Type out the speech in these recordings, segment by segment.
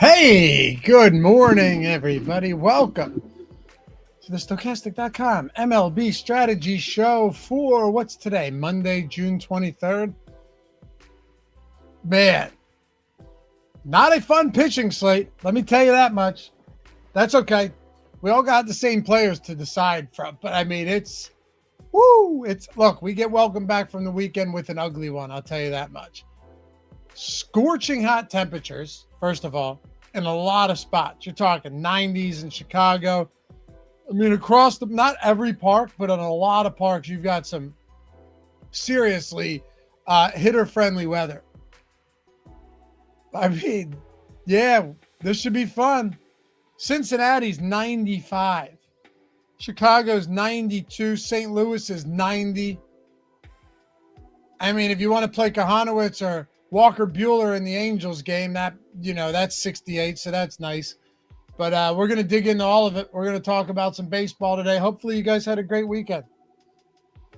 Hey, good morning, everybody. Welcome to the Stokastic.com MLB strategy show for what's today, Monday, June 23rd. Man, not a fun pitching slate. Let me tell you that much. That's okay. We all got the same players to decide from, but I mean, look, we get welcome back from the weekend with an ugly one. I'll tell you that much. Scorching hot temperatures, first of all, in a lot of spots. You're talking 90s in Chicago. I mean, across not every park, but on a lot of parks, you've got some seriously hitter-friendly weather. I mean, yeah, this should be fun. Cincinnati's 95. Chicago's 92. St. Louis is 90. I mean, if you want to play Kahanowitz or Walker Buehler in the Angels game, that's 68, so that's nice. But we're going to dig into all of it. We're going to talk about some baseball today. Hopefully you guys had a great weekend.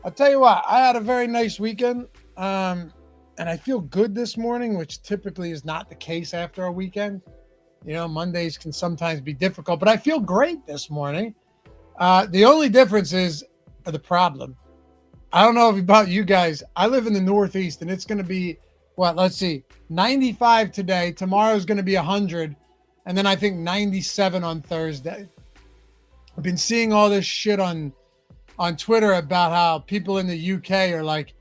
I'll tell you what, I had a very nice weekend, and I feel good this morning, which typically is not the case after a weekend. You know, Mondays can sometimes be difficult, but I feel great this morning. The only difference is the problem. I don't know about you guys. I live in the Northeast, and it's going to be, 95 today. Tomorrow's going to be 100, and then I think 97 on Thursday. I've been seeing all this shit on Twitter about how people in the UK are like,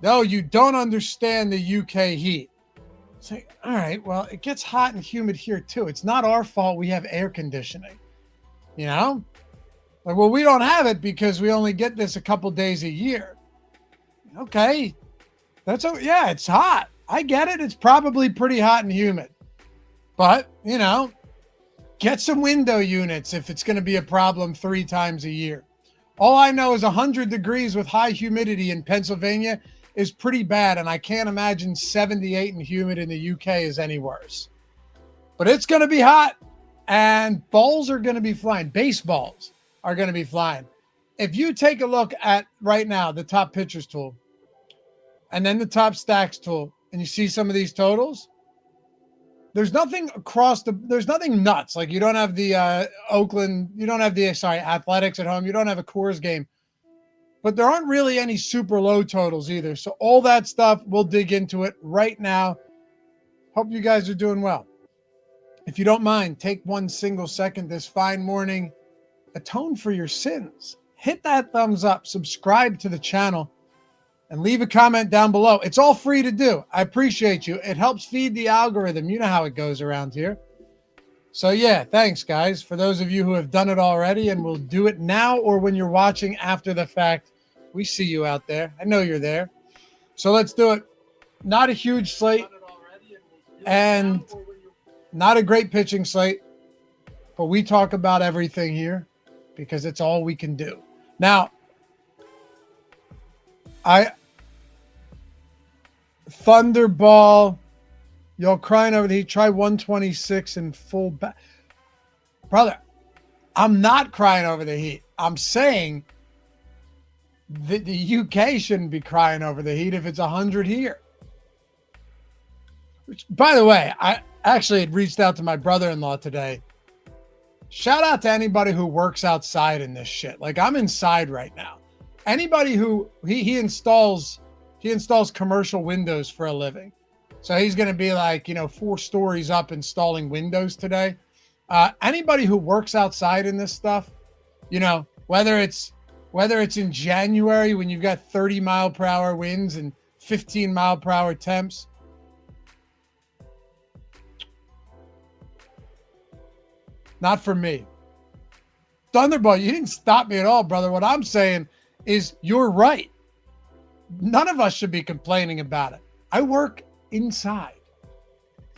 no, you don't understand the UK heat. It's like, all right, well, it gets hot and humid here too. It's not our fault we have air conditioning, you know? Like, well, we don't have it because we only get this a couple days a year. Okay. Yeah, it's hot. I get it. It's probably pretty hot and humid. But, get some window units if it's going to be a problem 3 times a year. All I know is 100 degrees with high humidity in Pennsylvania is pretty bad, and I can't imagine 78 and humid in the UK is any worse. But it's going to be hot, and balls are going to be flying. Baseballs are going to be flying. If you take a look at right now the top pitchers tool and then the top stacks tool, and you see some of these totals, there's nothing there's nothing nuts. Like, you don't have the Athletics at home. You don't have a Coors game, but there aren't really any super low totals either. So all that stuff, we'll dig into it right now. Hope you guys are doing well. If you don't mind, take 1 single second this fine morning, atone for your sins. Hit that thumbs up, subscribe to the channel, and leave a comment down below. It's all free to do. I appreciate you. It helps feed the algorithm. You know how it goes around here. So yeah, thanks guys. For those of you who have done it already and will do it now or when you're watching after the fact, we see you out there. I know you're there. So let's do it. Not a huge slate and not a great pitching slate, but we talk about everything here because it's all we can do. Now, Thunderball, y'all crying over the heat. Try 126 in full back. Brother, I'm not crying over the heat. I'm saying that the UK shouldn't be crying over the heat if it's 100 here. Which, by the way, I actually had reached out to my brother-in-law today. Shout out to anybody who works outside in this shit. Like, I'm inside right now. Anybody who he installs commercial windows for a living. So he's going to be like, 4 stories up installing windows today. Anybody who works outside in this stuff, whether it's in January when you've got 30 mile per hour winds and 15 mile per hour temps. Not for me. Thunderball, you didn't stop me at all, brother. What I'm saying is you're right. None of us should be complaining about it. I work inside.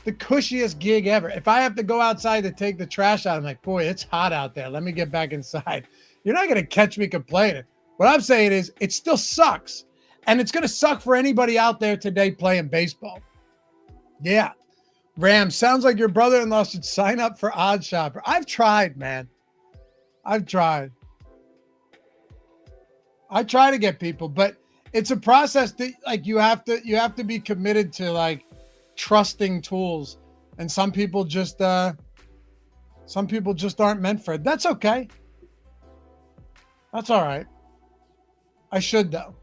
The cushiest gig ever. If I have to go outside to take the trash out, I'm like, boy, it's hot out there. Let me get back inside. You're not going to catch me complaining. What I'm saying is it still sucks. And it's going to suck for anybody out there today playing baseball. Yeah. Ram, sounds like your brother-in-law should sign up for OddsShopper. I've tried, man. I've tried. I try to get people, but it's a process that, like, you have to be committed to, like, trusting tools And some people just aren't meant for it. That's okay. That's all right. I should though.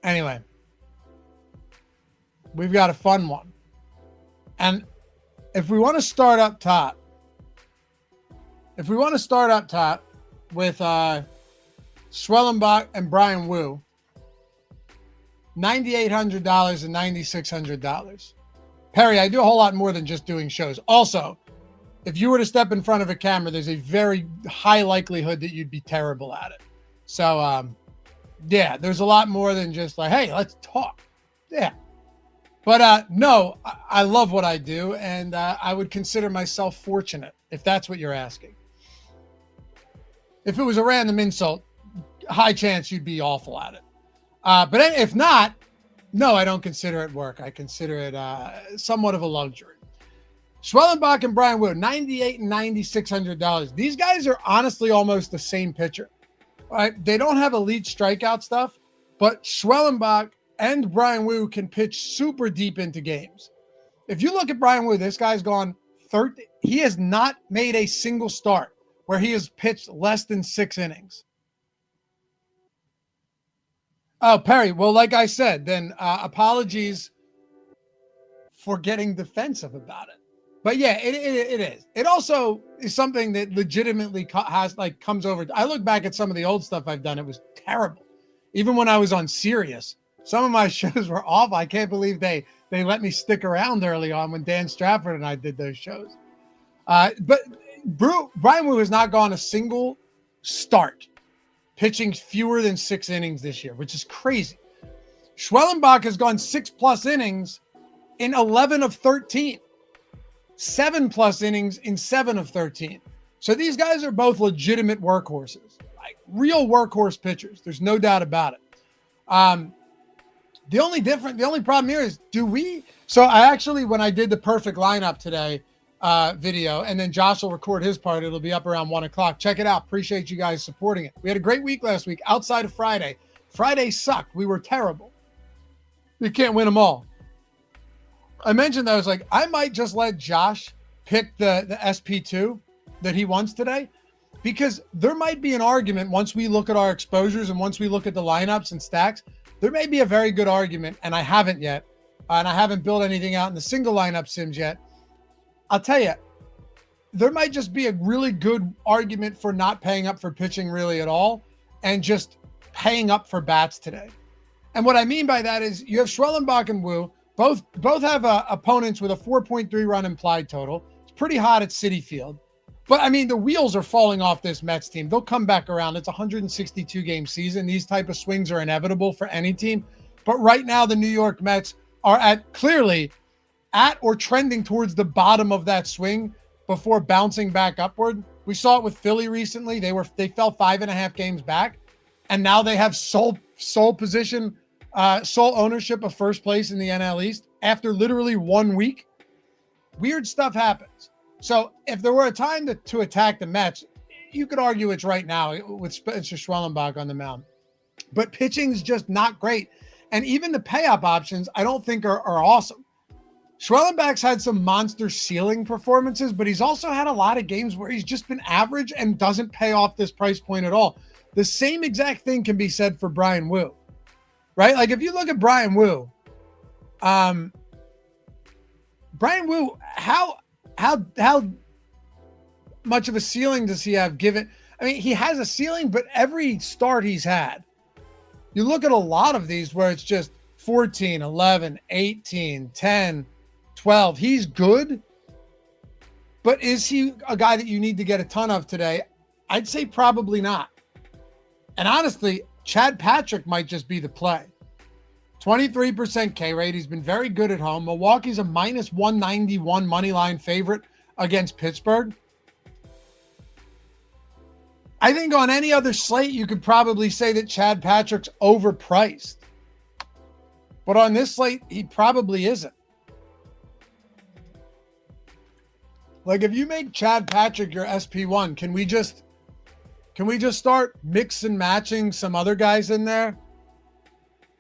Anyway, we've got a fun one. And if we want to start up top with Schwellenbach and Brian Wu, $9,800 and $9,600. Perry, I do a whole lot more than just doing shows. Also, if you were to step in front of a camera, there's a very high likelihood that you'd be terrible at it. So, yeah, there's a lot more than just like, hey, let's talk. Yeah. But no, I love what I do, and I would consider myself fortunate, if that's what you're asking. If it was a random insult, high chance you'd be awful at it. But if not, no, I don't consider it work. I consider it somewhat of a luxury. Schwellenbach and Brian Wu, $9,800 and $9,600. These guys are honestly almost the same pitcher. Right? They don't have elite strikeout stuff, but Schwellenbach and Brian Wu can pitch super deep into games. If you look at Brian Wu, this guy's gone 30. He has not made a single start where he has pitched less than 6 innings. Oh, Perry. Well, like I said, then apologies for getting defensive about it. But yeah, it is. It also is something that legitimately comes over. I look back at some of the old stuff I've done. It was terrible. Even when I was on Sirius, some of my shows were awful. I can't believe they let me stick around early on when Dan Strafford and I did those shows. But Brian Wu has not gone a single start pitching fewer than 6 innings this year, which is crazy. Schwellenbach has gone 6+ innings in 11 of 13. 7+ innings in 7 of 13. So these guys are both legitimate workhorses, like real workhorse pitchers. There's no doubt about it. The only problem here is so I actually, when I did the perfect lineup today video, and then Josh will record his part, it'll be up around 1:00. Check it out. Appreciate you guys supporting it. We had a great week last week outside of Friday. Friday sucked. We were terrible. You can't win them all. I mentioned that I was like, I might just let Josh pick the SP2 that he wants today, because there might be an argument once we look at our exposures and once we look at the lineups and stacks, there may be a very good argument, and I haven't yet, and I haven't built anything out in the single lineup sims yet. I'll tell you, there might just be a really good argument for not paying up for pitching really at all and just paying up for bats today. And what I mean by that is you have Schwellenbach and Wu. Both have opponents with a 4.3 run implied total. It's pretty hot at Citi Field. But, I mean, the wheels are falling off this Mets team. They'll come back around. It's a 162-game season. These type of swings are inevitable for any team. But right now, the New York Mets are clearly at or trending towards the bottom of that swing before bouncing back upward. We saw it with Philly recently. They fell 5.5 games back, and now they have sole ownership of first place in the NL East after literally 1 week. Weird stuff happens. So if there were a time to attack the Mets, you could argue it's right now with Spencer Schwellenbach on the mound. But pitching's just not great. And even the pay-up options, I don't think are awesome. Schwellenbach's had some monster ceiling performances, but he's also had a lot of games where he's just been average and doesn't pay off this price point at all. The same exact thing can be said for Brian Wu. Right? Like if you look at Brian Wu, how much of a ceiling does he have given? I mean, he has a ceiling, but every start he's had, you look at a lot of these where it's just 14, 11, 18, 10, 12. He's good, but is he a guy that you need to get a ton of today? I'd say probably not. And honestly, Chad Patrick might just be the play. 23% K rate. He's been very good at home. Milwaukee's a -191 money line favorite against Pittsburgh. I think on any other slate, you could probably say that Chad Patrick's overpriced. But on this slate, he probably isn't. Like if you make Chad Patrick your SP1, can we just start mix and matching some other guys in there?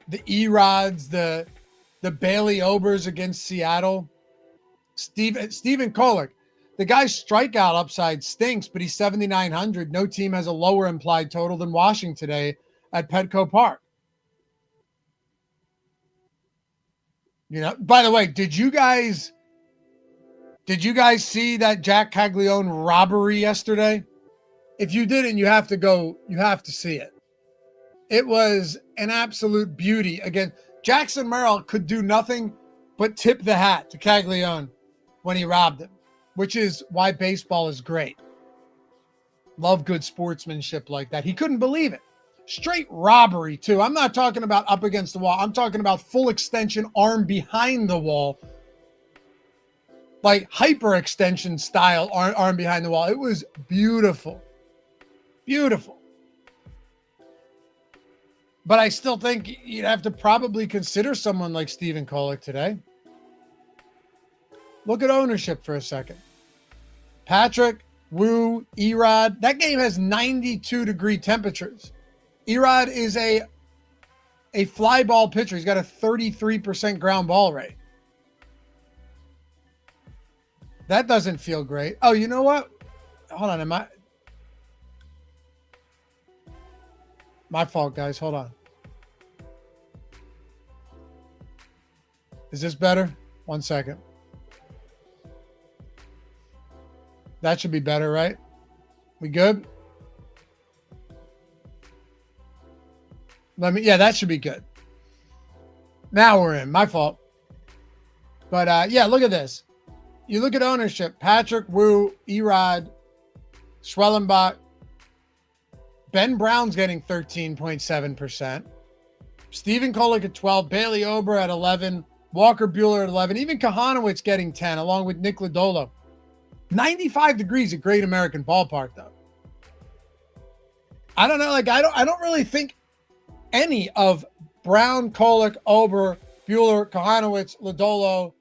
The Erods, the Bailey Obers against Seattle. Stephen Kolek, the guy's strikeout upside stinks, but he's 7,900. No team has a lower implied total than Washington today at Petco Park. You know, by the way, did you guys see that Jack Caglione robbery yesterday? If you didn't, you have to see it. It was an absolute beauty. Again, Jackson Merrill could do nothing but tip the hat to Caglione when he robbed him, which is why baseball is great. Love good sportsmanship like that. He couldn't believe it. Straight robbery, too. I'm not talking about up against the wall. I'm talking about full extension, arm behind the wall. Like hyper-extension style arm behind the wall. It was beautiful. Beautiful. But I still think you'd have to probably consider someone like Stephen Kolek today. Look at ownership for a second. Patrick, Wu, Erod. That game has 92-degree temperatures. Erod is a fly ball pitcher. He's got a 33% ground ball rate. That doesn't feel great. Oh, you know what? Hold on. My fault, guys. Hold on. Is this better? 1 second. That should be better, right? We good? Yeah, that should be good. Now we're in. My fault. But yeah, look at this. You look at ownership. Patrick, Wu, Erod, Schwellenbach. Ben Brown's getting 13.7%. Stephen Kolek at 12. Bailey Ober at 11. Walker Buehler at 11. Even Kahanowitz getting 10, along with Nick Lodolo. 95 degrees at Great American Ballpark, though. I don't know. Like, I don't really think any of Brown, Kolek, Ober, Buehler, Kahanowitz, Lodolo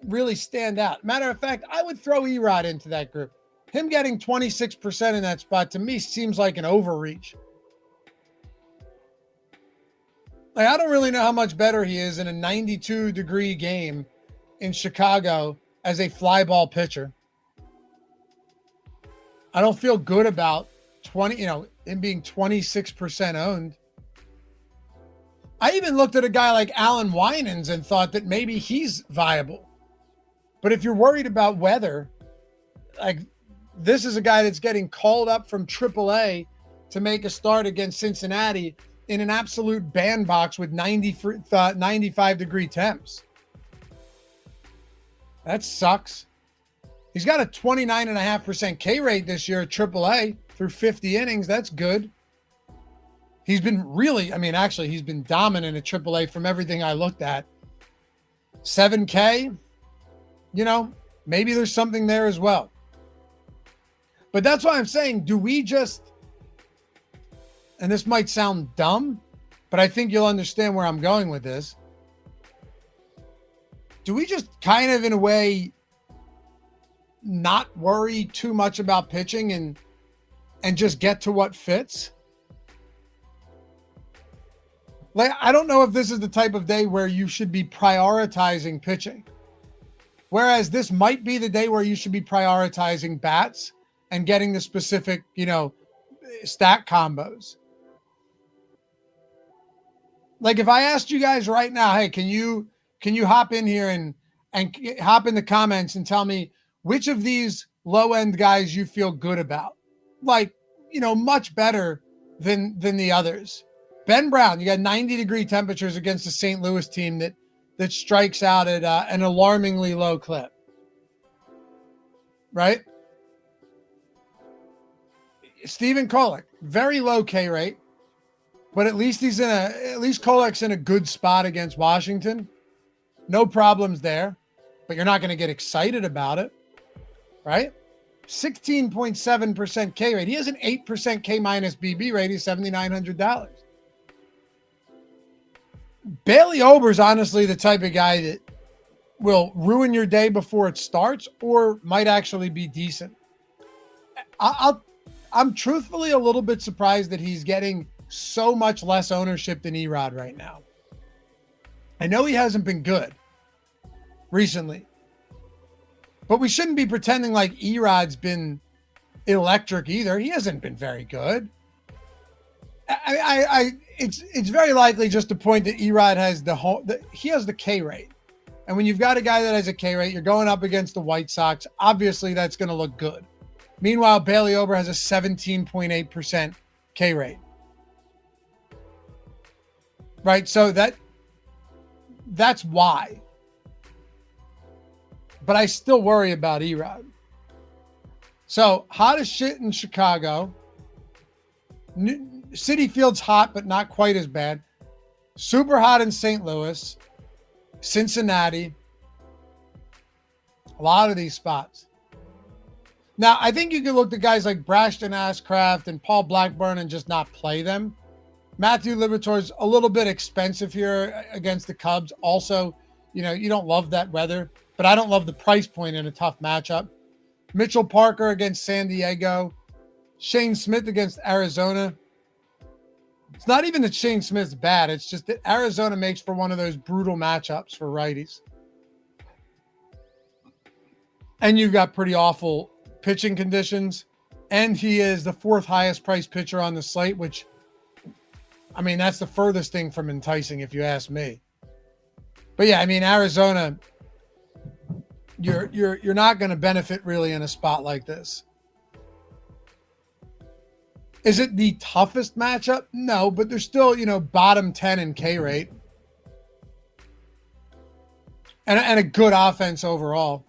really stand out. Matter of fact, I would throw Erod into that group. Him getting 26% in that spot, to me, seems like an overreach. Like, I don't really know how much better he is in a 92-degree game in Chicago as a fly ball pitcher. I don't feel good about him being 26% owned. I even looked at a guy like Alan Winans and thought that maybe he's viable. But if you're worried about weather, like, this is a guy that's getting called up from AAA to make a start against Cincinnati in an absolute bandbox with 95-degree temps. That sucks. He's got a 29.5% K rate this year at AAA through 50 innings. That's good. He's been he's been dominant at AAA from everything I looked at. 7K, maybe there's something there as well. But that's why I'm saying, do we just, and this might sound dumb, but I think you'll understand where I'm going with this. Do we just kind of, in a way, not worry too much about pitching and just get to what fits? Like, I don't know if this is the type of day where you should be prioritizing pitching. Whereas this might be the day where you should be prioritizing bats and getting the specific, stat combos. Like, if I asked you guys right now, hey, can you hop in here and hop in the comments and tell me which of these low-end guys you feel good about? Like, much better than the others. Ben Brown, you got 90-degree temperatures against the St. Louis team that strikes out at an alarmingly low clip. Right? Stephen Kolek, very low K rate, but at least Kolek's in a good spot against Washington. No problems there, but you're not going to get excited about it, right? 16.7% K rate. He has an 8% K minus BB rate. He's $7,900. Bailey Ober's honestly the type of guy that will ruin your day before it starts or might actually be decent. I'm truthfully a little bit surprised that he's getting so much less ownership than Erod right now. I know he hasn't been good recently, But we shouldn't be pretending like Erod's been electric either. He hasn't been very good. It's very likely just to point that Erod has he has the K rate. And when you've got a guy that has a K rate, you're going up against the White Sox. Obviously, that's going to look good. Meanwhile, Bailey Ober has a 17.8% K rate. Right? So that's why. But I still worry about Erod. So, hot as shit in Chicago. Citi Field's hot, but not quite as bad. Super hot in St. Louis. Cincinnati. A lot of these spots. Now, I think you can look at guys like Brashton Ashcraft and Paul Blackburn and just not play them. Matthew Liberatore's a little bit expensive here against the Cubs. Also, you don't love that weather, but I don't love the price point in a tough matchup. Mitchell Parker against San Diego. Shane Smith against Arizona. It's not even that Shane Smith's bad. It's just that Arizona makes for one of those brutal matchups for righties. And you've got pretty awful pitching conditions. And he is the fourth highest priced pitcher on the slate, which, I mean, that's the furthest thing from enticing if you ask me. But yeah, I mean, Arizona, you're not going to benefit really in a spot like this. Is it the toughest matchup? No, but they're still, bottom 10 in K rate. And a good offense overall.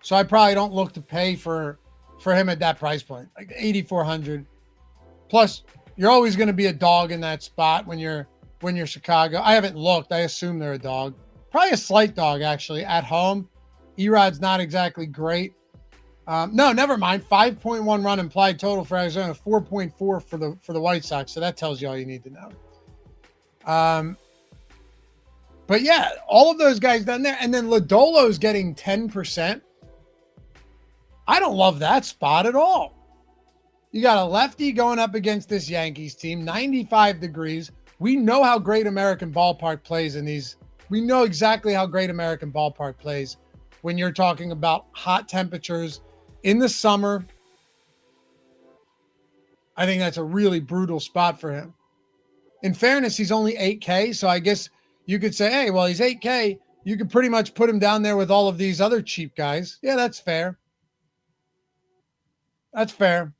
So I probably don't look to pay for him at that price point, like 8,400. Plus, you're always going to be a dog in that spot when you're Chicago. I haven't looked. I assume they're a dog. Probably a slight dog, actually, at home. Erod's not exactly great. No, never mind. 5.1 run implied total for Arizona, 4.4 for the White Sox. So that tells you all you need to know. But yeah, all of those guys down there. And then Lodolo's getting 10%. I don't love that spot at all. You got a lefty going up against this Yankees team, 95 degrees. We know how great American Ballpark plays in these. We know exactly how great American Ballpark plays when you're talking about hot temperatures in the summer. I think that's a really brutal spot for him. In fairness, he's only 8K, so I guess you could say, hey, well, he's 8K. You could pretty much put him down there with all of these other cheap guys. Yeah, that's fair. That's fair.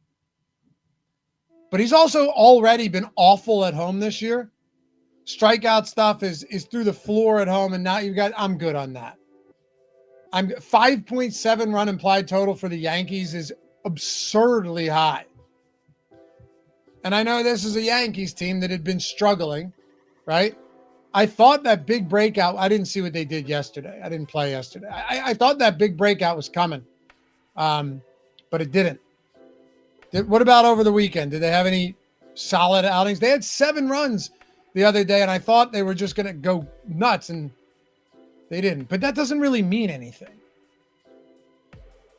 But he's also already been awful at home this year. Strikeout stuff is through the floor at home, and now I'm good on that. I'm 5.7 run implied total for the Yankees is absurdly high. And I know this is a Yankees team that had been struggling, right? I thought that big breakout, I didn't see what they did yesterday. I didn't play yesterday. I thought that big breakout was coming, but it didn't. What about over the weekend? Did they have any solid outings? They had 7 runs the other day, and I thought they were just going to go nuts, and they didn't. But that doesn't really mean anything,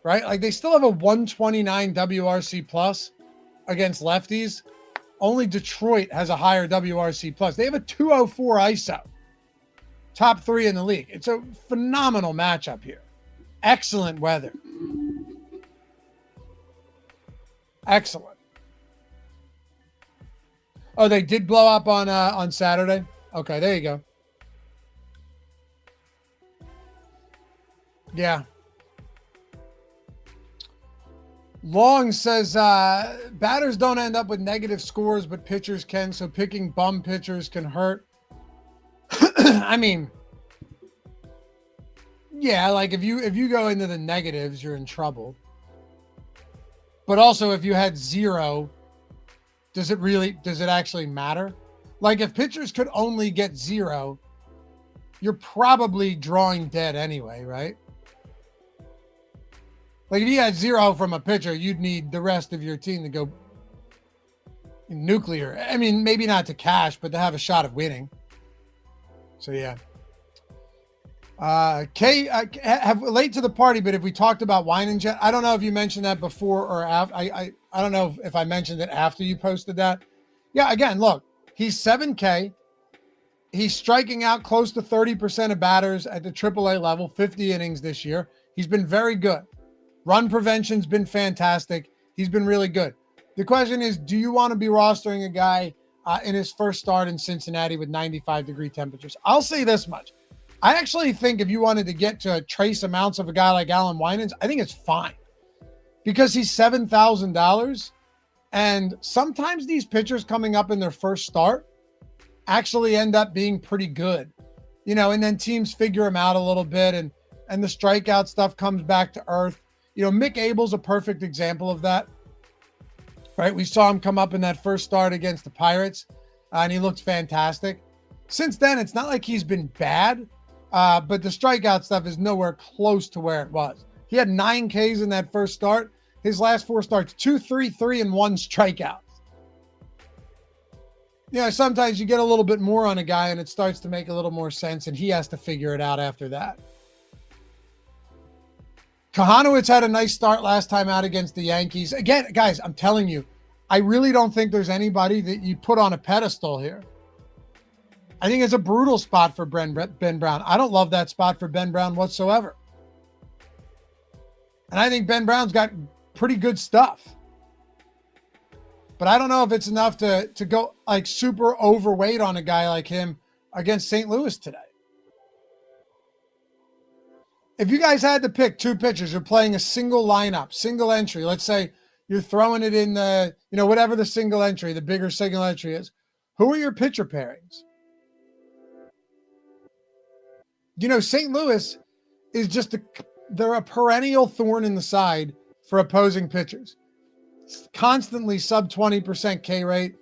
right? Like, they still have a 129 WRC plus against lefties. Only Detroit has a higher WRC plus. They have a 204 ISO, top 3 in the league. It's a phenomenal matchup here. Excellent weather. Excellent. Oh, they did blow up on Saturday. Okay, there you go. Yeah. Long says batters don't end up with negative scores, but pitchers can. So picking bum pitchers can hurt. I mean, yeah, like if you go into the negatives, you're in trouble. But also, if you had 0, does it actually matter? Like, if pitchers could only get 0, you're probably drawing dead anyway, right? Like, if you had 0 from a pitcher, you'd need the rest of your team to go nuclear. I mean, maybe not to cash, but to have a shot of winning. So, yeah. Have late to the party, but if we talked about Winan Jet, I don't know if you mentioned that before or after. I don't know if I mentioned it after you posted that. Yeah, again, look, he's 7K. He's striking out close to 30% of batters at the AAA level, 50 innings this year. He's been very good. Run prevention's been fantastic. He's been really good. The question is, do you want to be rostering a guy in his first start in Cincinnati with 95-degree temperatures? I'll say this much. I actually think if you wanted to get to trace amounts of a guy like Alan Winans, I think it's fine because he's $7,000. And sometimes these pitchers coming up in their first start actually end up being pretty good, and then teams figure him out a little bit and the strikeout stuff comes back to earth. Mick Abel's a perfect example of that, right? We saw him come up in that first start against the Pirates and he looked fantastic. Since then, it's not like he's been bad, but the strikeout stuff is nowhere close to where it was. He had 9 Ks in that first start. His last 4 starts, 2, 3, 3, and 1 strikeout. Sometimes you get a little bit more on a guy and it starts to make a little more sense and he has to figure it out after that. Kahanowitz had a nice start last time out against the Yankees. Again, guys, I'm telling you, I really don't think there's anybody that you put on a pedestal here. I think it's a brutal spot for Ben Brown. I don't love that spot for Ben Brown whatsoever. And I think Ben Brown's got pretty good stuff. But I don't know if it's enough to go like super overweight on a guy like him against St. Louis today. If you guys had to pick 2 pitchers, you're playing a single lineup, single entry. Let's say you're throwing it in the, whatever the single entry, the bigger single entry is. Who are your pitcher pairings? St. Louis is just they're a perennial thorn in the side for opposing pitchers. Constantly sub 20% K rate.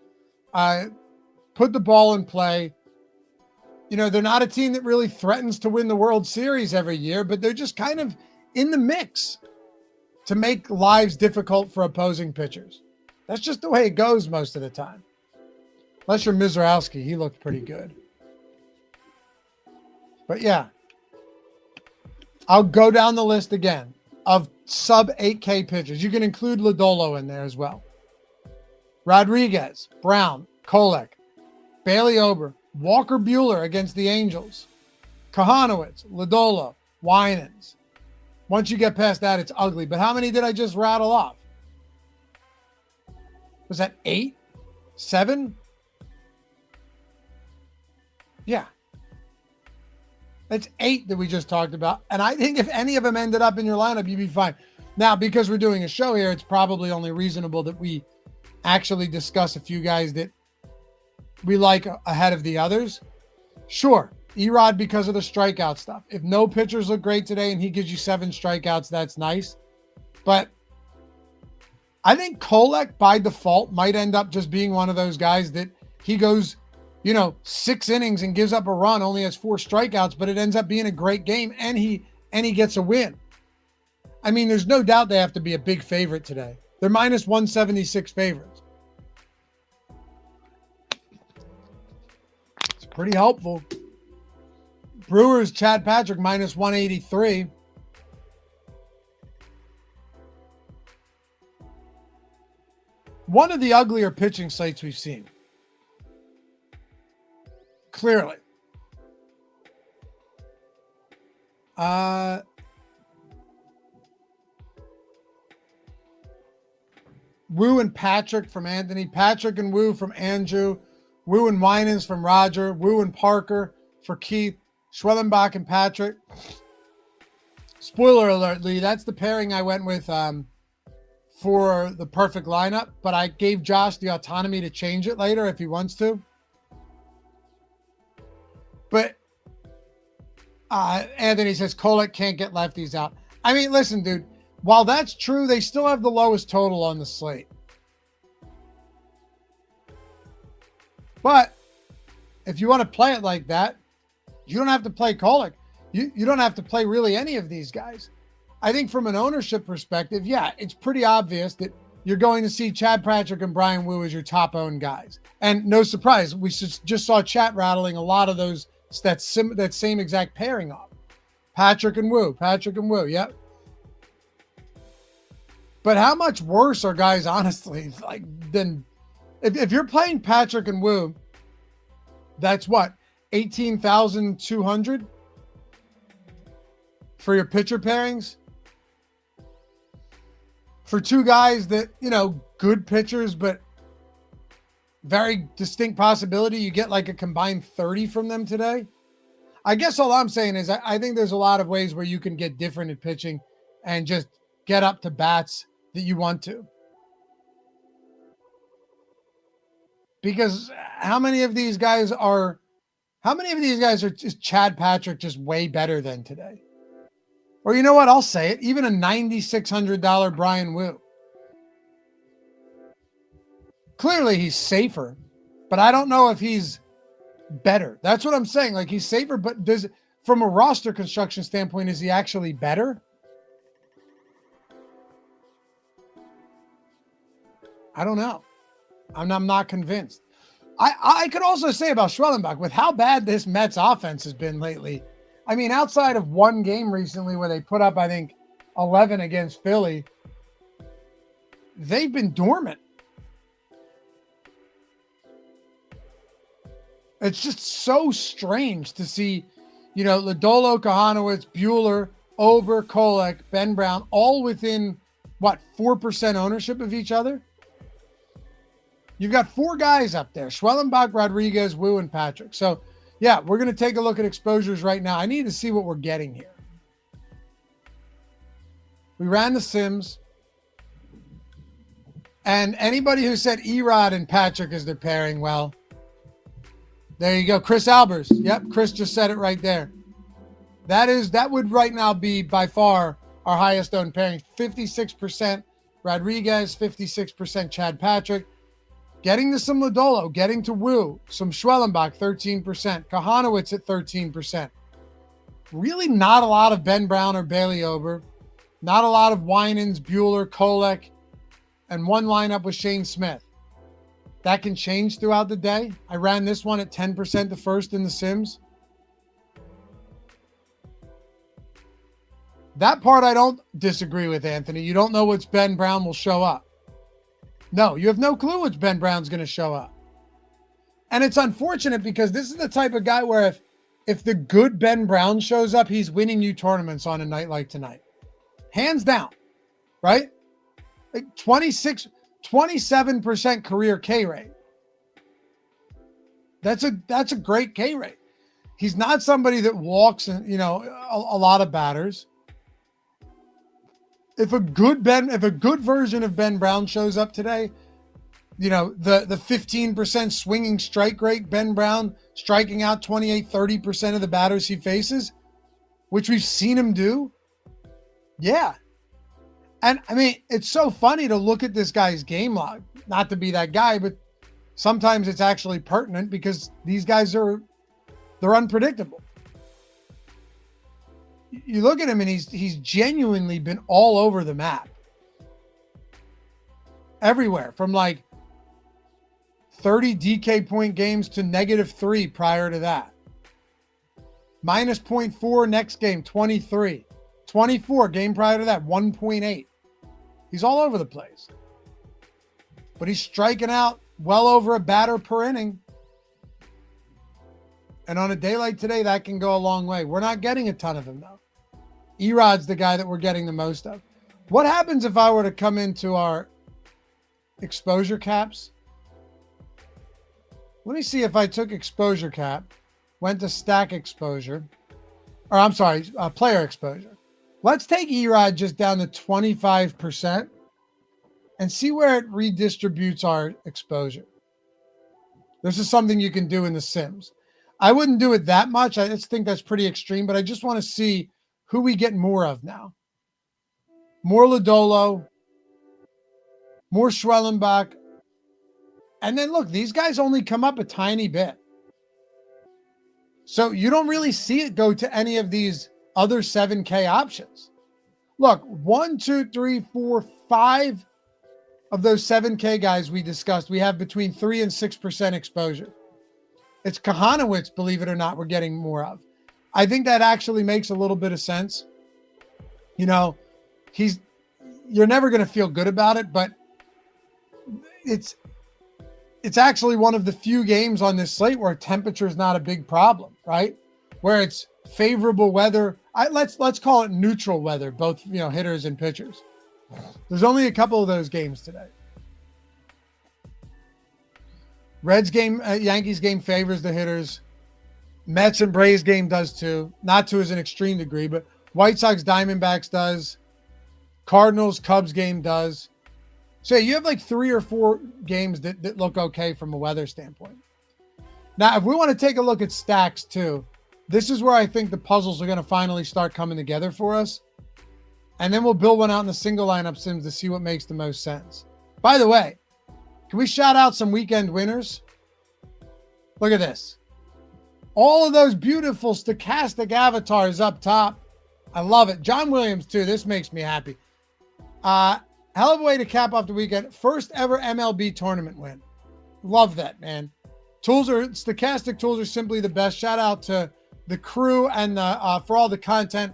Put the ball in play. They're not a team that really threatens to win the World Series every year, but they're just kind of in the mix to make lives difficult for opposing pitchers. That's just the way it goes most of the time. Unless you're Mizrowski, he looked pretty good. But yeah, I'll go down the list again of sub 8K pitchers. You can include Lodolo in there as well. Rodriguez, Brown, Kolek, Bailey Ober, Walker Buehler against the Angels, Kahanowitz, Lodolo, Winans. Once you get past that, it's ugly. But how many did I just rattle off? Was that 8? 7? Yeah. That's 8 that we just talked about. And I think if any of them ended up in your lineup, you'd be fine. Now, because we're doing a show here, it's probably only reasonable that we actually discuss a few guys that we like ahead of the others. Sure, Erod because of the strikeout stuff. If no pitchers look great today and he gives you 7 strikeouts, that's nice. But I think Kolek by default might end up just being one of those guys that he goes, 6 innings and gives up a run, only has 4 strikeouts, but it ends up being a great game and he gets a win. I mean, there's no doubt they have to be a big favorite today. They're minus 176 favorites. It's pretty helpful. Brewers, Chad Patrick, minus 183. One of the uglier pitching slates we've seen. Clearly. Wu and Patrick from Anthony. Patrick and Wu from Andrew. Wu and Winans from Roger. Wu and Parker for Keith. Schwellenbach and Patrick. Spoiler alert, Lee, that's the pairing I went with for the perfect lineup, but I gave Josh the autonomy to change it later if he wants to. But Anthony says Kolek can't get lefties out. I mean, listen, dude, while that's true, they still have the lowest total on the slate. But if you want to play it like that, you don't have to play Kolek. You don't have to play really any of these guys. I think from an ownership perspective, yeah, it's pretty obvious that you're going to see Chad Patrick and Brian Wu as your top owned guys. And no surprise, we just saw chat rattling a lot of those, that same exact pairing off. Patrick and Wu, yep. But how much worse are guys, honestly, than if you're playing Patrick and Wu, that's what, 18,200 for your pitcher pairings? for two guys that, good pitchers, but very distinct possibility you get like a combined 30 from them today. I guess all I'm saying is I think there's a lot of ways where you can get different at pitching and just get up to bats that you want to. Because how many of these guys are just Chad Patrick just way better than today? Or you know what? I'll say it. Even a $9,600 Brian Wu. Clearly he's safer, but I don't know if he's better. That's what I'm saying. Like, he's safer, but from a roster construction standpoint, is he actually better? I don't know. I'm not convinced. I could also say about Schwellenbach, with how bad this Mets offense has been lately. I mean, outside of one game recently where they put up, I think, 11 against Philly, they've been dormant. It's just so strange to see, Lodolo, Kahanowitz, Buehler, Ober, Kolek, Ben Brown, all within, 4% ownership of each other? You've got four guys up there: Schwellenbach, Rodriguez, Wu, and Patrick. So, yeah, we're going to take a look at exposures right now. I need to see what we're getting here. We ran the Sims. And anybody who said Erod and Patrick is their pairing, well, there you go. Chris Albers. Yep, Chris just said it right there. That would right now be by far our highest owned pairing. 56% Rodriguez, 56% Chad Patrick. Getting to some Lodolo, getting to Wu, some Schwellenbach, 13%. Kahanowitz at 13%. Really not a lot of Ben Brown or Bailey Ober. Not a lot of Winans, Buehler, Kolek, and one lineup with Shane Smith. That can change throughout the day. I ran this one at 10% the first in the Sims. That part I don't disagree with, Anthony. You don't know which Ben Brown will show up. No, you have no clue which Ben Brown's going to show up. And it's unfortunate because this is the type of guy where if the good Ben Brown shows up, he's winning you tournaments on a night like tonight. Hands down, right? Like 27% career K rate. That's a great K rate. He's not somebody that walks a lot of batters. If a good version of Ben Brown shows up today, the 15% swinging strike rate, Ben Brown striking out 28-30% of the batters he faces, which we've seen him do. Yeah. And I mean, it's so funny to look at this guy's game log, not to be that guy, but sometimes it's actually pertinent because these guys they're unpredictable. You look at him and he's genuinely been all over the map. Everywhere from like 30 DK point games to -3 prior to that. -0.4 next game, 23. 24 game prior to that, 1.8. He's all over the place. But he's striking out well over a batter per inning. And on a day like today, that can go a long way. We're not getting a ton of him, though. Erod's the guy that we're getting the most of. What happens if I were to come into our exposure caps? Let me see if I took exposure cap, went to stack exposure, or I'm sorry, player exposure. Let's take Erod just down to 25% and see where it redistributes our exposure. This is something you can do in the Sims. I wouldn't do it that much. I just think that's pretty extreme, but I just want to see who we get more of now. More Lodolo, more Schwellenbach. And then look, these guys only come up a tiny bit. So you don't really see it go to any of these other 7K options. Look, 1, 2, 3, 4, 5 of those 7K guys we discussed, we have between 3 and 6% exposure. It's Kahanowitz, believe it or not, we're getting more of. I think that actually makes a little bit of sense. You're never going to feel good about it, but it's actually one of the few games on this slate where temperature is not a big problem, right? Where it's favorable weather. Let's call it neutral weather, both hitters and pitchers. There's only a couple of those games today. Reds game, Yankees game favors the hitters. Mets and Braves game does too. Not to as an extreme degree, but White Sox Diamondbacks does. Cardinals Cubs game does. So you have like 3 or 4 games that look okay from a weather standpoint. Now, if we want to take a look at stacks too, this is where I think the puzzles are going to finally start coming together for us. And then we'll build one out in the single lineup sims to see what makes the most sense. By the way, can we shout out some weekend winners? Look at this. All of those beautiful Stokastic avatars up top. I love it. John Williams too. This makes me happy. Hell of a way to cap off the weekend. First ever MLB tournament win. Love that, man. Stokastic tools are simply the best. Shout out to the crew and for all the content.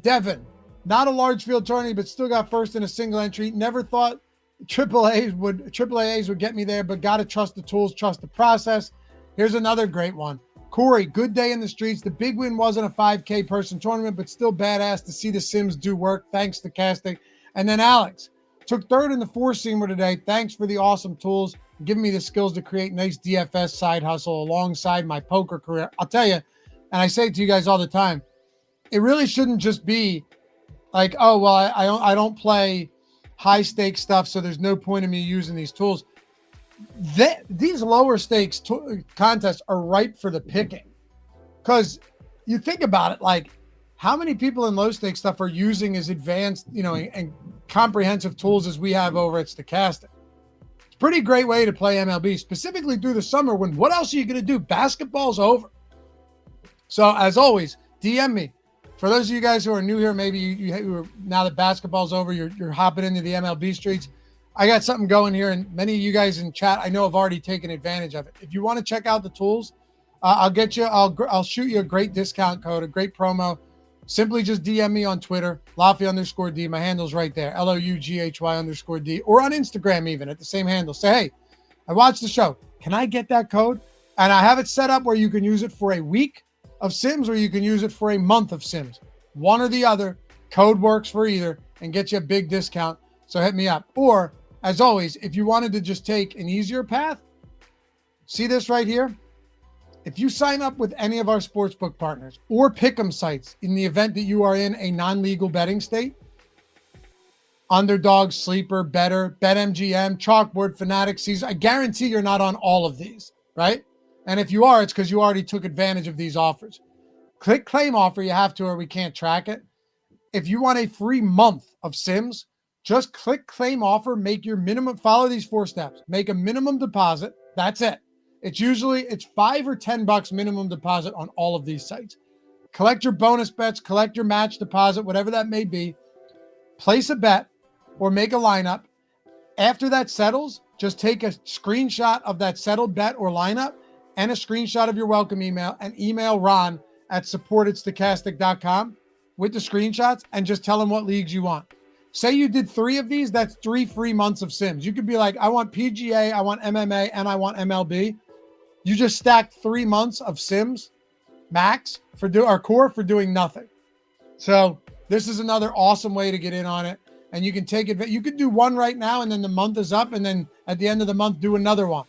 Devin, not a large field tourney, but still got first in a single entry. Never thought AAAs would get me there, but got to trust the tools, trust the process. Here's another great one. Corey, good day in the streets. The big win wasn't a 5K person tournament, but still badass to see the sims do work. Thanks to Stokastic. And then Alex, took third in the 4-seamer today. Thanks for the awesome tools, giving me the skills to create nice DFS side hustle alongside my poker career. I'll tell you, and I say it to you guys all the time, it really shouldn't just be like, oh, well, I don't play high stakes stuff, so there's no point in me using these tools. These lower stakes contests are ripe for the picking, because you think about it, like how many people in low stakes stuff are using as advanced, and comprehensive tools as we have over at Stokastic. It's a pretty great way to play MLB, specifically through the summer when what else are you going to do? Basketball's over. So as always, DM me. For those of you guys who are new here, maybe you now that basketball's over, you're hopping into the MLB streets. I got something going here, and many of you guys in chat I know have already taken advantage of it. If you want to check out the tools, I'll shoot you a great discount code, a great promo. Simply just DM me on Twitter, Laffy_D. My handle's right there, LOUGHY_D, or on Instagram even at the same handle. Say, hey, I watched the show. Can I get that code? And I have it set up where you can use it for a week of sims or you can use it for a month of sims. One or the other. Code works for either and get you a big discount. So hit me up. Or, as always, if you wanted to just take an easier path, see this right here? If you sign up with any of our sportsbook partners or pick'em sites in the event that you are in a non-legal betting state, Underdog, Sleeper, Better, BetMGM, Chalkboard, Fanatics, Caesar, I guarantee you're not on all of these, right? And if you are, it's because you already took advantage of these offers. Click claim offer, you have to or we can't track it. If you want a free month of sims, just click claim offer, make your minimum, follow these 4 steps. Make a minimum deposit, that's it. It's $5 or $10 minimum deposit on all of these sites. Collect your bonus bets, collect your match deposit, whatever that may be. Place a bet or make a lineup. After that settles, just take a screenshot of that settled bet or lineup and a screenshot of your welcome email and email Ron at support@stokastic.com with the screenshots and just tell him what leagues you want. Say you did 3 of these, that's 3 free months of sims. You could be like, I want PGA, I want MMA, and I want MLB. You just stacked 3 months of sims max for our core for doing nothing. So this is another awesome way to get in on it. And you can take it. You could do one right now and then the month is up. And then at the end of the month, do another one.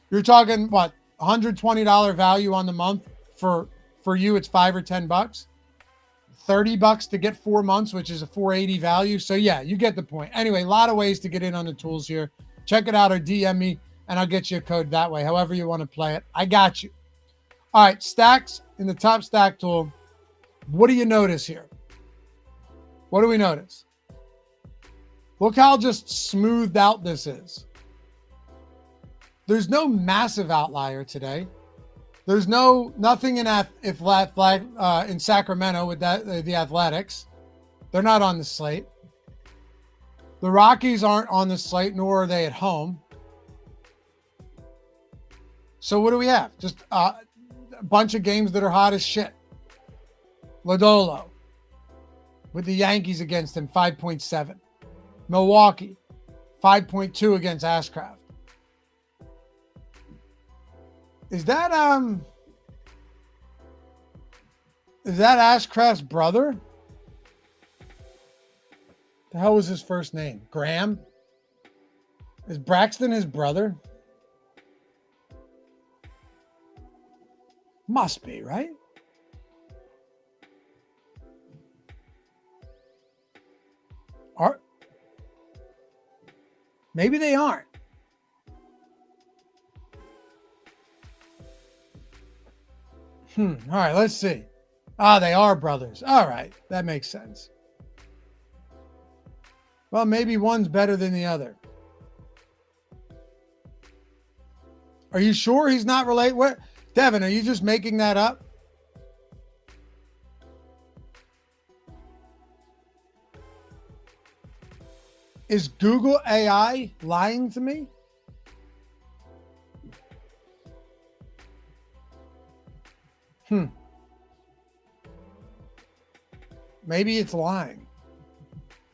You're talking what? $120 value on the month for you. It's $5 or $10, $30 to get 4 months, which is a $480 value. So yeah, you get the point. Anyway, a lot of ways to get in on the tools here. Check it out or DM me and I'll get you a code that way. However you want to play it. I got you. All right. Stacks in the top stack tool. What do you notice here? What do we notice? Look how just smoothed out this is. There's no massive outlier today. There's nothing in Sacramento with the Athletics. They're not on the slate. The Rockies aren't on the slate, nor are they at home. So what do we have? Just a bunch of games that are hot as shit. Lodolo with the Yankees against him, 5.7. Milwaukee, 5.2 against Ashcraft. Is that Ashcraft's brother? The hell was his first name? Graham? Is Braxton his brother? Must be, right? Maybe they aren't. All right, let's see. They are brothers. All right, that makes sense. Well, maybe one's better than the other. Are you sure he's not related? What, Devin, are you just making that up? Is Google AI lying to me? Maybe it's lying.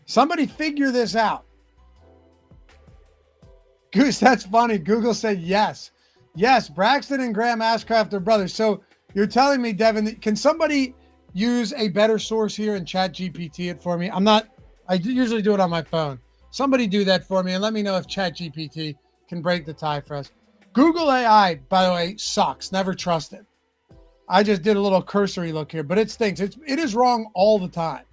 Somebody figure this out. Goose, that's funny. Google said yes. Yes, Braxton and Graham Ashcraft are brothers. So you're telling me, Devin, can somebody use a better source here and chat GPT it for me? I usually do it on my phone. Somebody do that for me and let me know if chat GPT can break the tie for us. Google AI, by the way, sucks. Never trust it. I just did a little cursory look here, but it stinks. It is wrong all the time.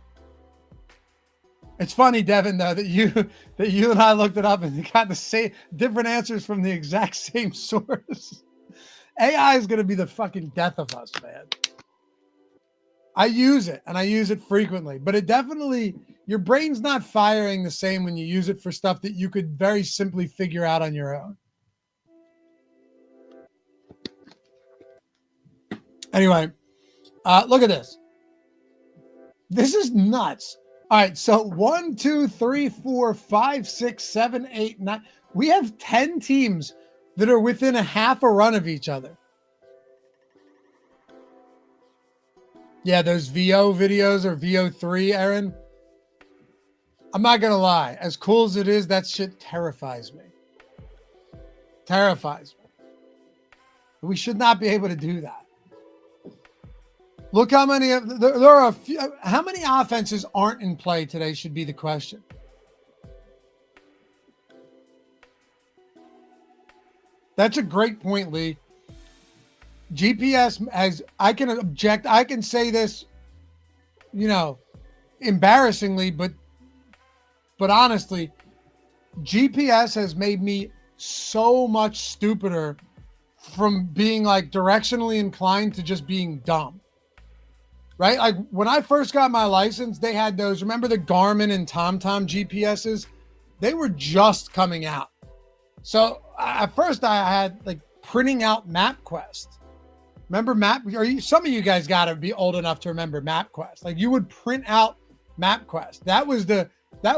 It's funny, Devin, though, that you and I looked it up and got the same different answers from the exact same source. AI is going to be the fucking death of us, man. I use it and I use it frequently, but it definitely, your brain's not firing the same when you use it for stuff that you could very simply figure out on your own. Anyway, look at this. This is nuts. All right, so 1, 2, 3, 4, 5, 6, 7, 8, 9. We have 10 teams that are within a half a run of each other. Yeah, those VO videos or VO3, Aaron. I'm not going to lie. As cool as it is, that shit terrifies me. Terrifies me. We should not be able to do that. Look how many there are. How many offenses aren't in play today should be the question. That's a great point, Lee. GPS has, I can object. I can say this, embarrassingly, but honestly, GPS has made me so much stupider from being like directionally inclined to just being dumb. Right? Like when I first got my license, they had those, remember the Garmin and TomTom GPSs? They were just coming out. So at first I had like printing out MapQuest. Remember some of you guys got to be old enough to remember MapQuest. Like you would print out MapQuest. That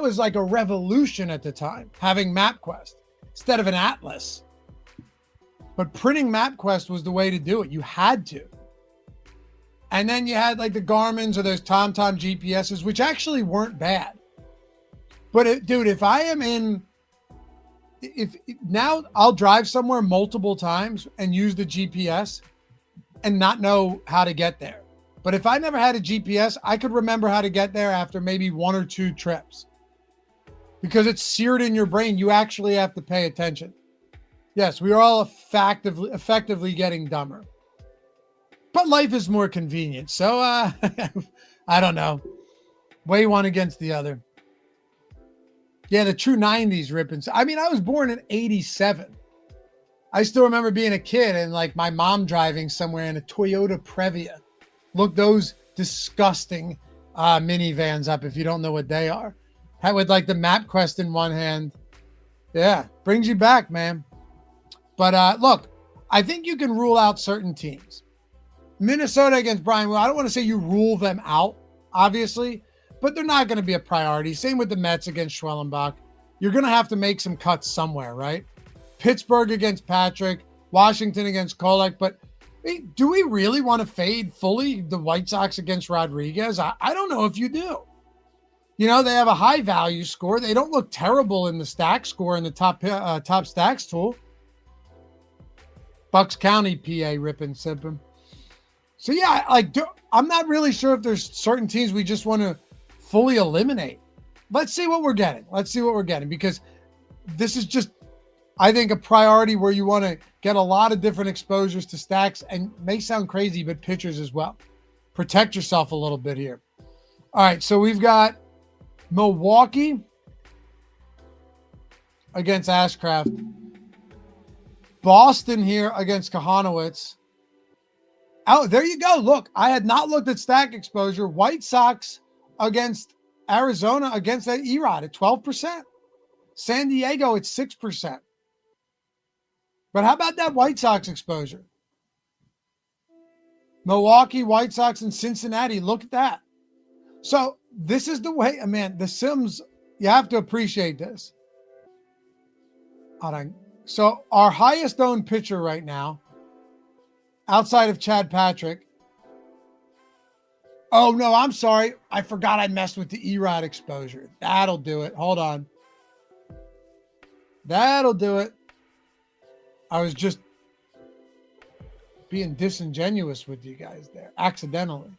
was like a revolution at the time, having MapQuest instead of an atlas. But printing MapQuest was the way to do it. You had to. And then you had like the Garmin's or those TomTom GPSs, which actually weren't bad. But dude, if now I'll drive somewhere multiple times and use the GPS and not know how to get there. But if I never had a GPS, I could remember how to get there after maybe 1 or 2 trips. Because it's seared in your brain. You actually have to pay attention. Yes, we are all effectively getting dumber. But life is more convenient. So, I don't know. Weigh one against the other. Yeah, the true 90s ripping. I mean, I was born in 87. I still remember being a kid and like my mom driving somewhere in a Toyota Previa. Look those disgusting minivans up if you don't know what they are. With like the MapQuest in one hand. Yeah, brings you back, man. But look, I think you can rule out certain teams. Minnesota against Brian. Well, I don't want to say you rule them out, obviously, but they're not going to be a priority. Same with the Mets against Schwellenbach. You're going to have to make some cuts somewhere, right? Pittsburgh against Patrick, Washington against Kolek. But do we really want to fade fully the White Sox against Rodriguez? I don't know if you do. They have a high value score. They don't look terrible in the stack score in the top stacks tool. Bucks County, PA, ripping, sipping. So yeah, I'm not really sure if there's certain teams we just want to fully eliminate. let's see what we're getting. Let's see what we're getting, because this is just, I think, a priority where you want to get a lot of different exposures to stacks, and may sound crazy, but pitchers as well. Protect yourself a little bit here. All right, so we've got Milwaukee against Ashcraft. Boston here against Kahanowitz. Oh, there you go. Look, I had not looked at stack exposure. White Sox against Arizona against that Erod at 12%. San Diego at 6%. But how about that White Sox exposure? Milwaukee, White Sox, and Cincinnati. Look at that. So this is the way, man, the Sims, you have to appreciate this. Hold on. So our highest owned pitcher right now, outside of Chad Patrick. Oh, no, I'm sorry. I forgot I messed with the Erod exposure. That'll do it. Hold on. That'll do it. I was just being disingenuous with you guys there, accidentally.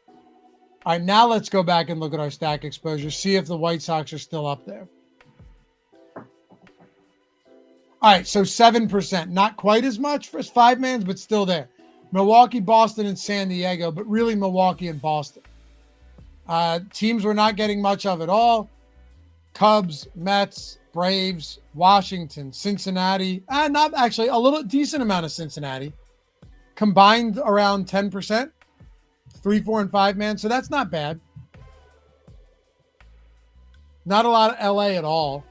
All right, now let's go back and look at our stack exposure, see if the White Sox are still up there. All right, so 7%. Not quite as much for 5-mans, but still there. Milwaukee, Boston, and San Diego, but really Milwaukee and Boston. Teams we're not getting much of at all. Cubs, Mets, Braves, Washington, Cincinnati. Not actually, a little decent amount of Cincinnati. Combined around 10%. 3, 4, and 5-man. So that's not bad. Not a lot of LA at all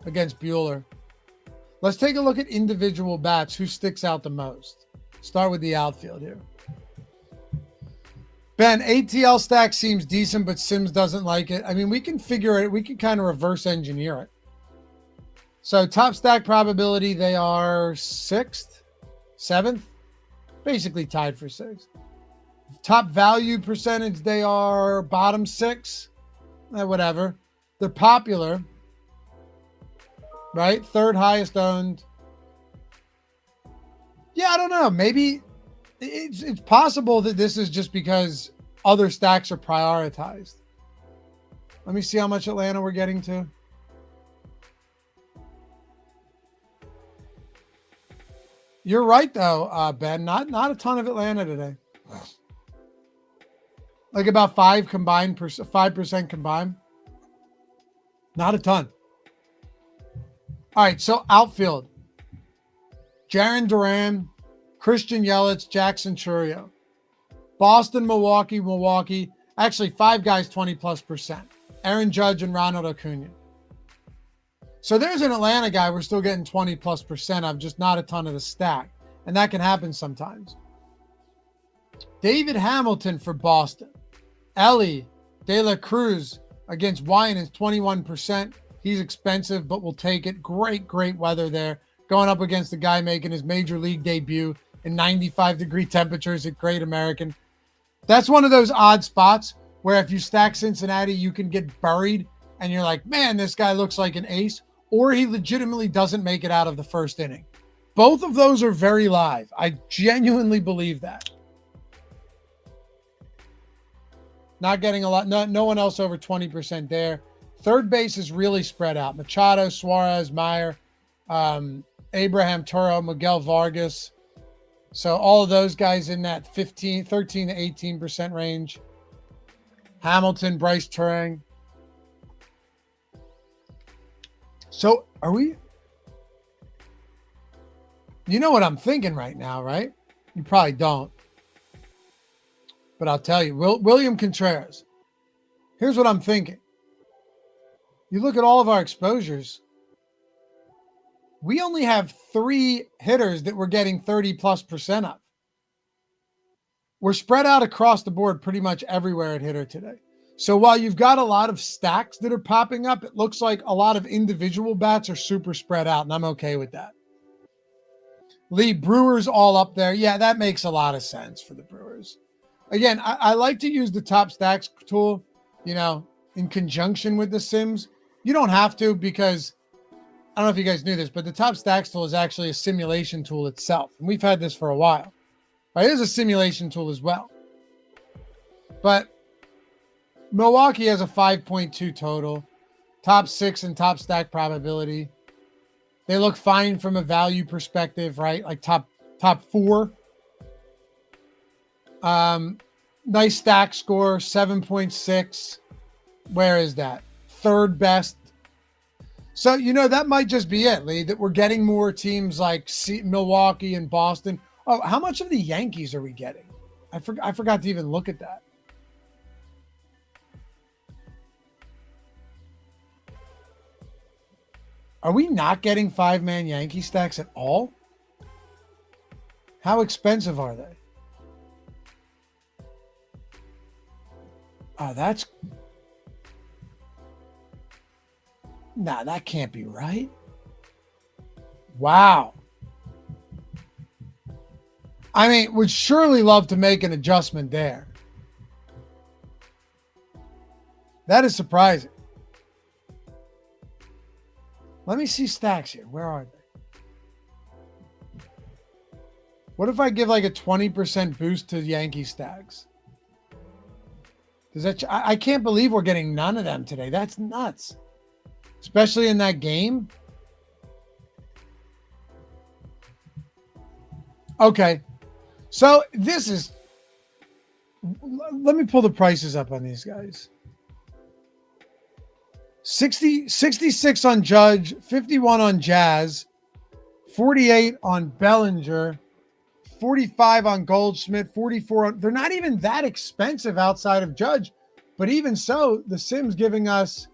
against Bueller. Let's take a look at individual bats. Who sticks out the most? Start with the outfield here. Ben, ATL stack seems decent, but Sims doesn't like it. I mean, we can figure it. We can kind of reverse engineer it. So top stack probability, they are 6th, 7th, basically tied for 6th. Top value percentage, they are bottom 6, whatever. They're popular, right? 3rd highest owned. Yeah, I don't know. Maybe it's possible that this is just because other stacks are prioritized. Let me see how much Atlanta we're getting to. You're right, though, Ben. Not a ton of Atlanta today. Like about 5% combined. Not a ton. All right, so outfield. Jarren Duran, Christian Yelich, Jackson Chourio. Boston, Milwaukee. Actually, 5 guys, 20+%. Aaron Judge and Ronald Acuna. So there's an Atlanta guy we're still getting 20+% of, just not a ton of the stack. And that can happen sometimes. David Hamilton for Boston. Ellie De La Cruz against Wyan is 21%. He's expensive, but we'll take it. Great weather there. Going up against the guy making his major league debut in 95-degree temperatures at Great American. That's one of those odd spots where if you stack Cincinnati, you can get buried and you're like, man, this guy looks like an ace, or he legitimately doesn't make it out of the first inning. Both of those are very live. I genuinely believe that. Not getting a lot. No one else over 20% there. Third base is really spread out. Machado, Suarez, Meyer, Abraham Toro, Miguel Vargas. So all of those guys in that 13 to 18% range. Hamilton, Bryce Turing. So are we? You know what I'm thinking right now, right? You probably don't. But I'll tell you, William Contreras. Here's what I'm thinking. You look at all of our exposures. We only have 3 hitters that we're getting 30+% of. We're spread out across the board pretty much everywhere at hitter today. So while you've got a lot of stacks that are popping up, it looks like a lot of individual bats are super spread out, and I'm okay with that. Lee, Brewers all up there. Yeah, that makes a lot of sense for the Brewers. Again, I like to use the top stacks tool, in conjunction with the Sims. You don't have to, because I don't know if you guys knew this, but the top stacks tool is actually a simulation tool itself. And we've had this for a while. Right? It is a simulation tool as well. But Milwaukee has a 5.2 total. top 6 in top stack probability. They look fine from a value perspective, right? Like top 4. Nice stack score, 7.6. Where is that? Third best. So, that might just be it, Lee, that we're getting more teams like Milwaukee and Boston. Oh, how much of the Yankees are we getting? I forgot to even look at that. Are we not getting 5-man Yankee stacks at all? How expensive are they? Oh, that can't be right. Wow. I mean, would surely love to make an adjustment there. That is surprising. Let me see stacks here. Where are they? What if I give like a 20% boost to Yankee stacks? Does that? I can't believe we're getting none of them today. That's nuts. Especially in that game. Okay. So this is, let me pull the prices up on these guys. 66 on Judge, 51 on Jazz, 48 on Bellinger, 45 on Goldschmidt, 44 on, they're not even that expensive outside of Judge, but even so, the Sim's giving us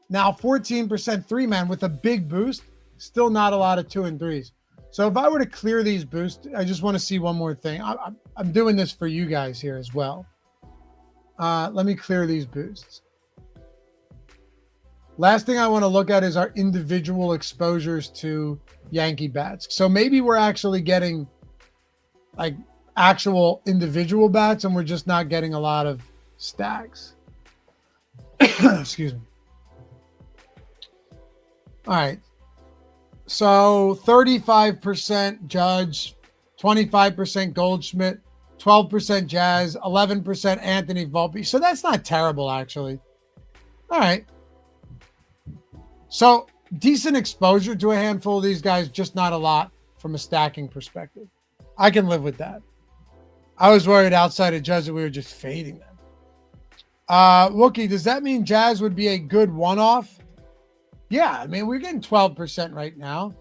now 14% 3-man with a big boost, still not a lot of 2 and 3s. So if I were to clear these boosts, I just want to see one more thing. I'm doing this for you guys here as well. Let me clear these boosts. Last thing I want to look at is our individual exposures to Yankee bats. So maybe we're actually getting like actual individual bats and we're just not getting a lot of stacks. Excuse me. All right. So 35% Judge, 25% Goldschmidt, 12% Jazz, 11% Anthony Volpe. So that's not terrible, actually. All right. So decent exposure to a handful of these guys, just not a lot from a stacking perspective. I can live with that. I was worried outside of Jazz that we were just fading them. Wookie, does that mean Jazz would be a good one-off? Yeah, I mean, we're getting 12% right now.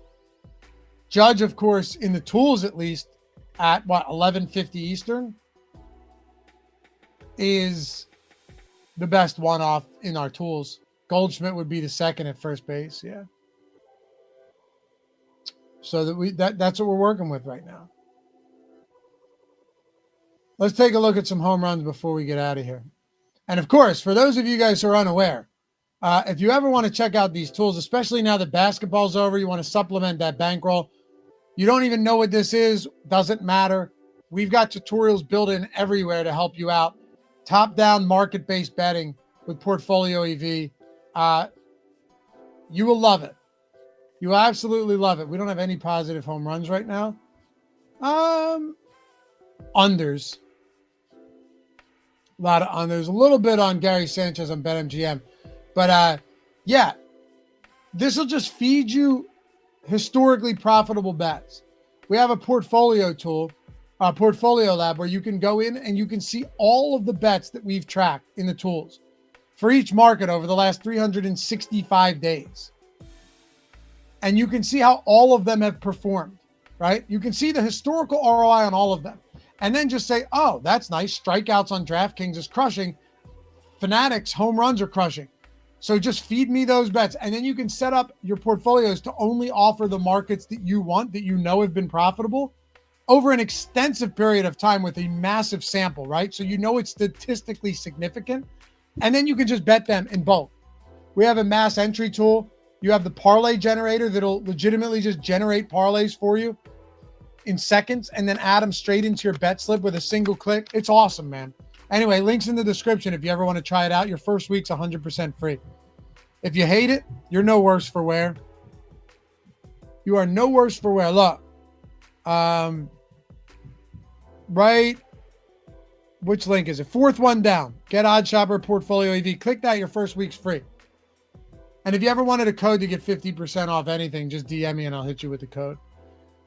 Judge, of course, in the tools at least, at what, 11:50 Eastern, is the best one-off in our tools. Goldschmidt would be the second at first base, yeah. So that's what we're working with right now. Let's take a look at some home runs before we get out of here. And of course, for those of you guys who are unaware, if you ever want to check out these tools, especially now that basketball's over, you want to supplement that bankroll. You don't even know what this is, doesn't matter. We've got tutorials built in everywhere to help you out. Top-down market-based betting with Portfolio EV. You will love it. You will absolutely love it. We don't have any positive home runs right now. Unders. A lot of unders. A little bit on Gary Sanchez on BetMGM. But, yeah, this will just feed you historically profitable bets. We have a portfolio tool, a portfolio lab, where you can go in and you can see all of the bets that we've tracked in the tools for each market over the last 365 days. And you can see how all of them have performed, right? You can see the historical ROI on all of them. And then just say, oh, that's nice. Strikeouts on DraftKings is crushing. Fanatics, home runs are crushing. So just feed me those bets. And then you can set up your portfolios to only offer the markets that you want, that you know have been profitable over an extensive period of time with a massive sample, right? So you know it's statistically significant. And then you can just bet them in bulk. We have a mass entry tool. You have the parlay generator that'll legitimately just generate parlays for you in seconds and then add them straight into your bet slip with a single click. It's awesome, man. Anyway, links in the description if you ever want to try it out. Your first week's 100% free. If you hate it, you're no worse for wear. You are no worse for wear. Look, right, which link is it? Fourth one down. Get OddsShopper Portfolio EV. Click that. Your first week's free. And if you ever wanted a code to get 50% off anything, just DM me and I'll hit you with the code.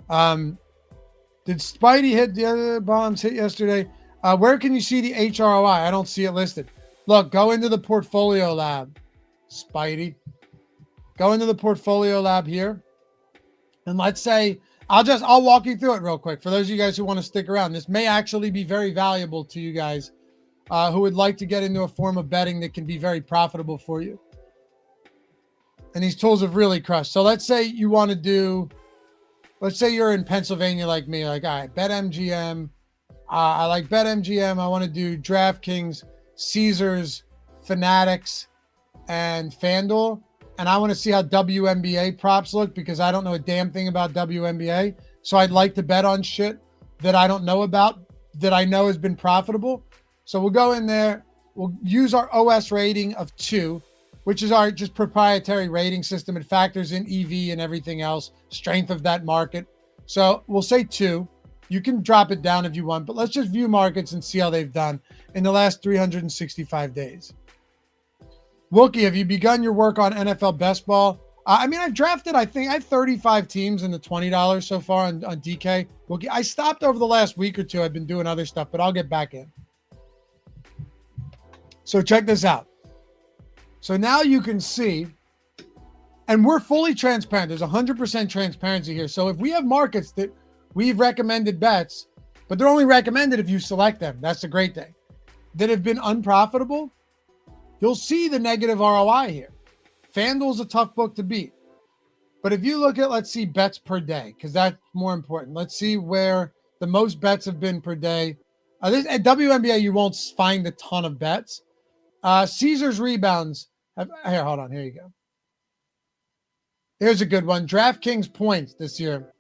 Did Spidey hit the other bombs hit yesterday? Where can you see the HROI? I don't see it listed. Look, go into the portfolio lab, Spidey. Go into the portfolio lab here. And let's say, I'll walk you through it real quick. For those of you guys who want to stick around, this may actually be very valuable to you guys who would like to get into a form of betting that can be very profitable for you. And these tools have really crushed. So let's say you want to do, let's say you're in Pennsylvania like me, like, all right, BetMGM. I like BetMGM. I want to do DraftKings, Caesars, Fanatics, and FanDuel. And I want to see how WNBA props look because I don't know a damn thing about WNBA. So I'd like to bet on shit that I don't know about that I know has been profitable. So we'll go in there. We'll use our OS rating of 2, which is our just proprietary rating system. It factors in EV and everything else, strength of that market. So we'll say 2. You can drop it down if you want, but let's just view markets and see how they've done in the last 365 days. Wookie, have you begun your work on NFL best ball? I've drafted, I think I have 35 teams in the $20 so far on DK. Wookie, I stopped over the last week or two. I've been doing other stuff, but I'll get back in. So check this out. So now you can see, and we're fully transparent. There's 100% transparency here. So if we have markets that we've recommended bets, but they're only recommended if you select them, that's the great thing, that have been unprofitable, you'll see the negative ROI here. FanDuel's a tough book to beat. But if you look at, let's see, bets per day, because that's more important. Let's see where the most bets have been per day. At WNBA, you won't find a ton of bets. Caesars rebounds. Here, hold on. Here you go. Here's a good one. DraftKings points this year.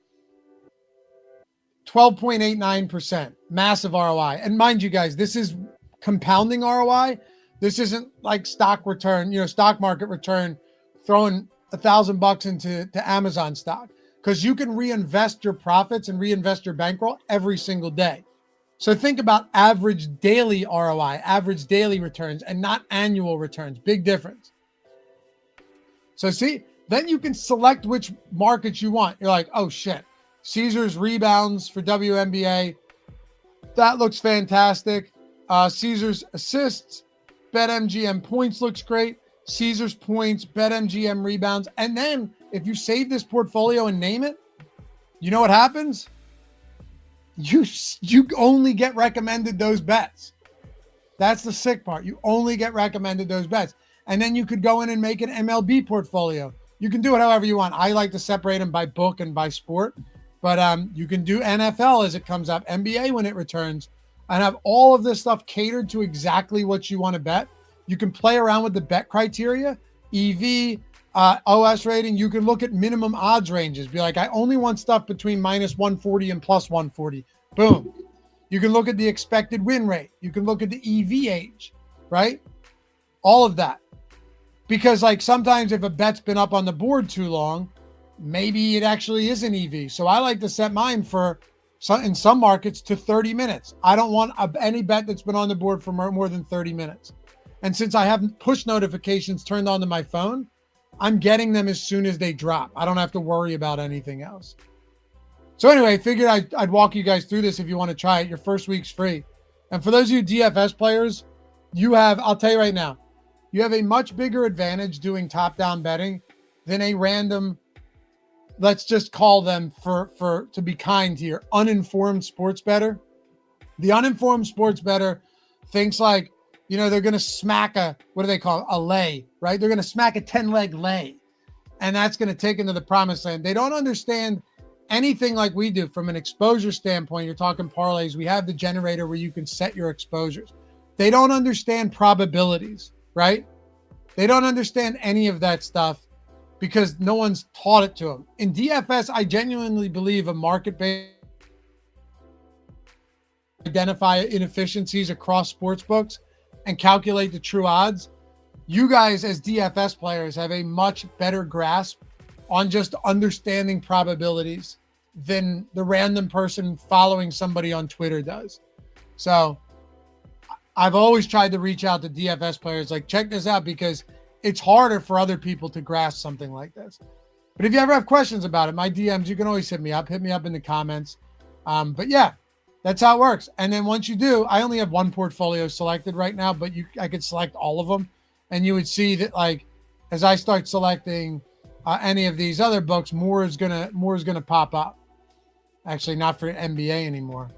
12.89%. Massive ROI. And mind you guys, this is compounding ROI. This isn't like stock return, stock market return, throwing $1,000 into Amazon stock, because you can reinvest your profits and reinvest your bankroll every single day. So think about average daily ROI, average daily returns, and not annual returns. Big difference. So see, then you can select which markets you want. You're like, oh shit, Caesars rebounds for WNBA. That looks fantastic. Caesars assists. BetMGM points looks great. Caesars points, BetMGM rebounds. And then if you save this portfolio and name it, you know what happens? You only get recommended those bets. That's the sick part. You only get recommended those bets. And then you could go in and make an MLB portfolio. You can do it however you want. I like to separate them by book and by sport. But you can do NFL as it comes up, NBA when it returns, and have all of this stuff catered to exactly what you want to bet. You can play around with the bet criteria, EV, OS rating. You can look at minimum odds ranges. Be like, I only want stuff between minus 140 and plus 140. Boom. You can look at the expected win rate. You can look at the EV age, right? All of that. Because like sometimes if a bet's been up on the board too long, maybe it actually is an EV. So I like to set mine in some markets to 30 minutes. I don't want any bet that's been on the board for more than 30 minutes. And since I have push notifications turned on to my phone, I'm getting them as soon as they drop. I don't have to worry about anything else. So anyway, I figured I'd walk you guys through this if you want to try it. Your first week's free. And for those of you DFS players, I'll tell you right now, you have a much bigger advantage doing top-down betting than a random, let's just call them to be kind here, uninformed sports bettor. The uninformed sports bettor thinks like, they're going to smack what do they call it? A lay, right? They're going to smack a 10-leg lay, and that's going to take into the promised land. They don't understand anything like we do from an exposure standpoint. You're talking parlays. We have the generator where you can set your exposures. They don't understand probabilities, right? They don't understand any of that stuff because no one's taught it to them. In DFS, I genuinely believe a market-based identify inefficiencies across sports books and calculate the true odds. You guys as DFS players have a much better grasp on just understanding probabilities than the random person following somebody on Twitter does. So I've always tried to reach out to DFS players like, check this out, because it's harder for other people to grasp something like this. But if you ever have questions about it, my DMs, you can always hit me up in the comments. But yeah, that's how it works. And then once you do, I only have one portfolio selected right now, but I could select all of them. And you would see that, like, as I start selecting any of these other books, more is gonna pop up. Actually, not for NBA anymore.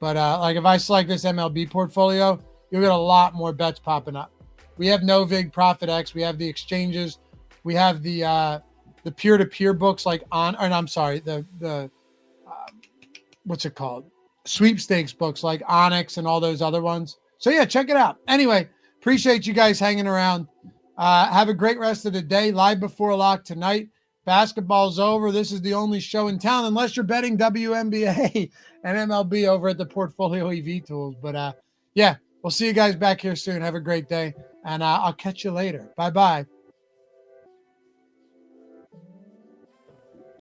But like if I select this MLB portfolio, you'll get a lot more bets popping up. We have NoVig, ProfitX. We have the exchanges. We have the peer-to-peer books like the what's it called? Sweepstakes books like Onyx and all those other ones. So yeah, check it out. Anyway, appreciate you guys hanging around. Have a great rest of the day. Live before lock tonight. Basketball's over. This is the only show in town, unless you're betting WNBA and MLB over at the Portfolio EV tools. But yeah, we'll see you guys back here soon. Have a great day, and I'll catch you later. Bye-bye.